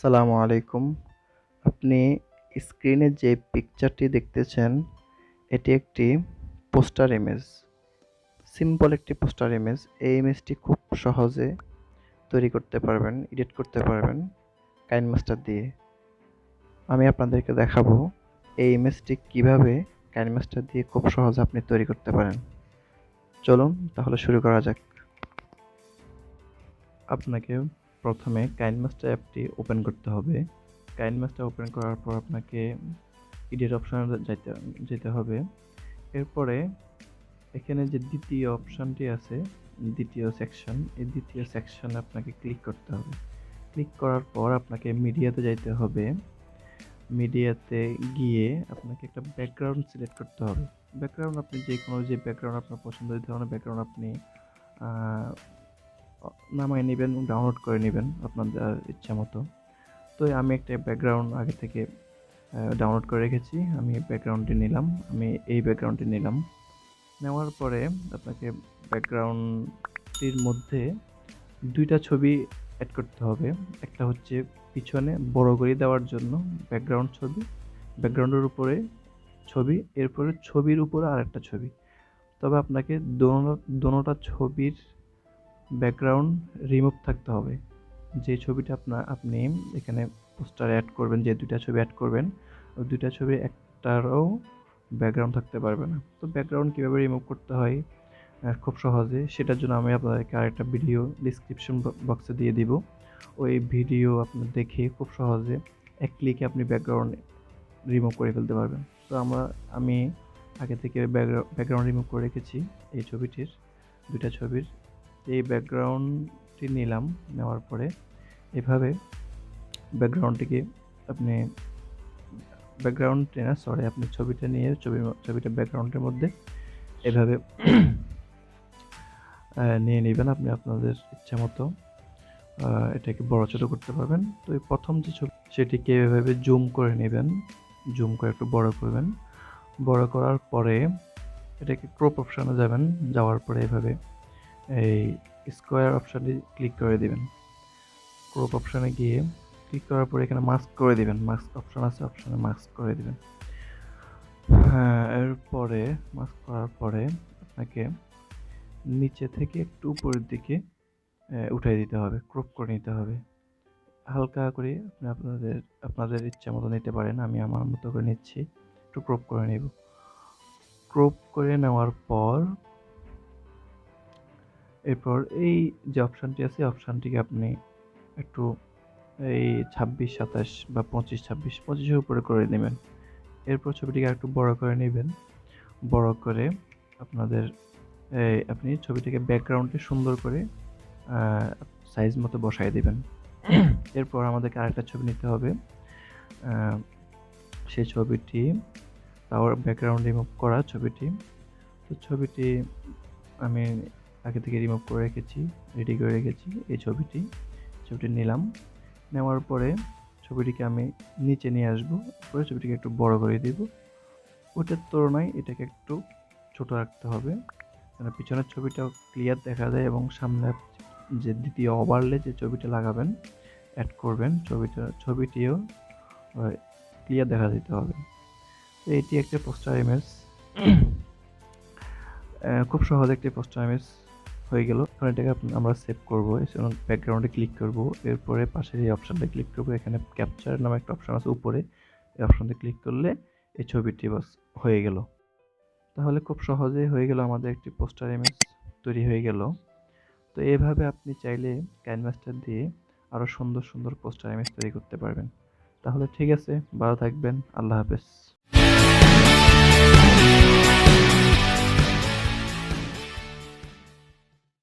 আসসালামু আলাইকুম। আপনি স্ক্রিনে যে পিকচারটি দেখতেছেন, এটি একটি পোস্টার ইমেজ। সিম্পল একটি পোস্টার ইমেজ। এই ইমেজটি খুব সহজে তৈরি করতে পারবেন, এডিট করতে পারবেন কাইনমাস্টার দিয়ে। আমি আপনাদেরকে দেখাবো এই ইমেজটি কিভাবে কাইনমাস্টার দিয়ে খুব সহজে আপনি তৈরি করতে পারেন। চলুন তাহলে শুরু করা যাক। আপনাকে প্রথমে কাইনমাস্টার অ্যাপটি ওপেন করতে হবে। কাইনমাস্টার ওপেন করার পর আপনাকে এডিট অপশনে যেতে হবে। এরপরে এখানে যে দ্বিতীয় অপশনটি আছে, দ্বিতীয় সেকশন, এই দ্বিতীয় সেকশনে আপনাকে ক্লিক করতে হবে। ক্লিক করার পর আপনাকে মিডিয়াতে যাইতে হবে। মিডিয়াতে গিয়ে আপনাকে একটা ব্যাকগ্রাউন্ড সিলেক্ট করতে হবে। ব্যাকগ্রাউন্ড আপনি যে ব্যাকগ্রাউন্ড আপনার পছন্দ, এই ধরনের ব্যাকগ্রাউন্ড আপনি নামায় নেবেন, ডাউনলোড করে নেবেন আপনাদের ইচ্ছা মতো। তো আমি একটা ব্যাকগ্রাউন্ড আগে থেকে ডাউনলোড করে রেখেছি। আমি এই ব্যাকগ্রাউন্ডটি নিলাম। নেওয়ার পরে আপনাকে ব্যাকগ্রাউন্ডটির মধ্যে দুইটা ছবি অ্যাড করতে হবে। একটা হচ্ছে পিছনে বড় করে দেওয়ার জন্য ব্যাকগ্রাউন্ড ছবি, ব্যাকগ্রাউন্ডের উপরে ছবি, এরপরে ছবির উপরে আরেকটা ছবি। তবে আপনাকে দোনোটা ছবির ব্যাকগ্রাউন্ড রিমুভ থাকতে হবে। যে ছবিটা আপনি এখানে পোস্টারে অ্যাড করবেন, যে দুইটা ছবি অ্যাড করবেন, ওই দুইটা ছবি একটারও ব্যাকগ্রাউন্ড থাকতে পারবে না। তো ব্যাকগ্রাউন্ড কীভাবে রিমুভ করতে হয় খুব সহজে, সেটার জন্য আমি আপনাদেরকে আরেকটা ভিডিও ডিসক্রিপশন বক্সে দিয়ে দিব। ওই ভিডিও আপনি দেখে খুব সহজে এক ক্লিকে আপনি ব্যাকগ্রাউন্ড রিমুভ করে ফেলতে পারবেন। তো আমি আগে থেকে ব্যাকগ্রাউন্ড রিমুভ করে রেখেছি এই দুইটা ছবির। এই ব্যাকগ্রাউন্ডটি নিলাম। নেওয়ার পরে এভাবে ব্যাকগ্রাউন্ডটিকে আপনি আপনি ছবিটা নিয়ে ছবিটা ব্যাকগ্রাউন্ডের মধ্যে এভাবে নিয়ে নেবেন। আপনি আপনাদের ইচ্ছা মতো এটাকে বড় ছোট করতে পারবেন। তো এই প্রথম যে ছবি, সেটিকে এভাবে জুম করে নেবেন, জুম করে একটু বড় করবেন। বড় করার পরে এটাকে ক্রপ অপশানে যাবেন। যাওয়ার পরে এভাবে এই স্কোয়ার অপশানটি ক্লিক করে দিবেন। ক্রপ অপশানে গিয়ে ক্লিক করার পরে এখানে মাস্ক করে দিবেন। মাস্ক অপশান আছে, অপশানে মাস্ক করে দিবেন। হ্যাঁ, এরপরে মাস্ক করার পরে আপনাকে নিচে থেকে একটু উপরের দিকে উঠাই দিতে হবে, ক্রপ করে নিতে হবে। হালকা করে আপনি আপনাদের ইচ্ছা মতো নিতে পারেন। আমি আমার মতো করে নিচ্ছি, একটু ক্রপ করে নেব। ক্রপ করে নেওয়ার পর এরপর এই যে অপশানটি আছে, অপশানটিকে আপনি একটু এই 26, 27 বা 25, 26-25-এর উপরে করে নেবেন। এরপর ছবিটিকে একটু বড় করে নেবেন। বড় করে আপনি ছবিটিকে ব্যাকগ্রাউন্ডে সুন্দর করে সাইজ মতো বসায় দেবেন। এরপর আমাদেরকে আরেকটা ছবি নিতে হবে। সেই ছবিটি তার ব্যাকগ্রাউন্ড রিমুভ করা ছবিটি। তো ছবিটি আমি আগে থেকে রিমুভ করে রেখেছি, রেডি করে রেখেছি। এই ছবিটি নিলাম। নেওয়ার পরে ছবিটিকে আমি নিচে নিয়ে আসবো। পরে ছবিটিকে একটু বড় করে দিব। ওটার তুলনায় এটাকে একটু ছোট রাখতে হবে, যেন পিছনের ছবিটাও ক্লিয়ার দেখা যায় এবং সামনে যে দ্বিতীয় ওভারলে যে ছবিটা লাগাবেন, অ্যাড করবেন, ছবিটিও ক্লিয়ার দেখা দিতে হবে। তো এটি একটা পোস্টার ইমেজ। খুব সহজ একটি পোস্টার ইমেজ হয়ে গেল। এখন এটাকে আমরা সেভ করবো। ব্যাকগ্রাউন্ডে ক্লিক করব। এরপরে পাশের এই অপশানটা ক্লিক করব। এখানে ক্যাপচার নামে একটা অপশান আছে উপরে, এই অপশানটা ক্লিক করলে এই ছবিটি বাস হয়ে গেল। তাহলে খুব সহজেই হয়ে গেল, আমাদের একটি পোস্টার ইমেজ তৈরি হয়ে গেল। তো এইভাবে আপনি চাইলে কাইনমাস্টার দিয়ে আরও সুন্দর সুন্দর পোস্টার ইমেজ তৈরি করতে পারবেন। তাহলে ঠিক আছে, ভালো থাকবেন, আল্লাহ হাফেজ।